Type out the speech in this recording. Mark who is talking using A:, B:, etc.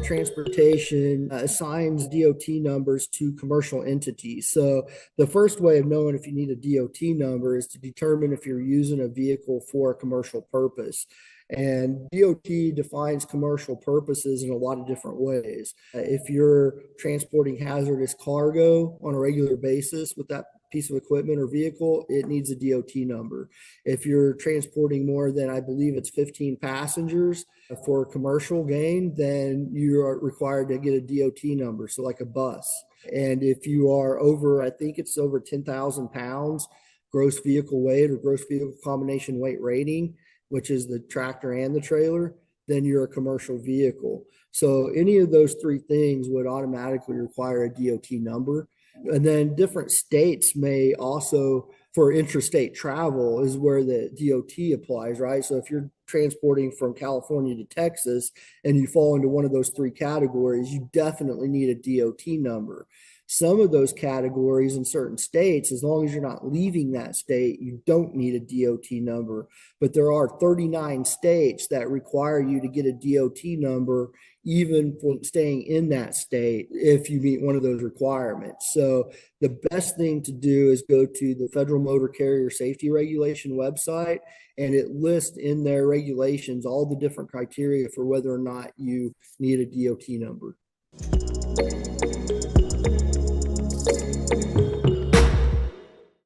A: of Transportation assigns DOT numbers to commercial entities. So the first way of knowing if you need a DOT number is to determine if you're using a vehicle for a commercial purpose. And DOT defines commercial purposes in a lot of different ways. If you're transporting hazardous cargo on a regular basis with that piece of equipment or vehicle, it needs a DOT number. If you're transporting more than, I believe it's 15 passengers for commercial gain, then you are required to get a DOT number, so like a bus. And if you are over, I think it's over 10,000 pounds gross vehicle weight or gross vehicle combination weight rating, which is the tractor and the trailer, then you're a commercial vehicle. So any of those three things would automatically require a DOT number. And then different states may also, for interstate travel, is where the DOT applies, right? So if you're transporting from California to Texas and you fall into one of those three categories, you definitely need a DOT number. Some of those categories in certain states, as long as you're not leaving that state, you don't need a DOT number. But there are 39 states that require you to get a DOT number, even for staying in that state, if you meet one of those requirements. So the best thing to do is go to the Federal Motor Carrier Safety Regulation website, and it lists in their regulations all the different criteria for whether or not you need a DOT number.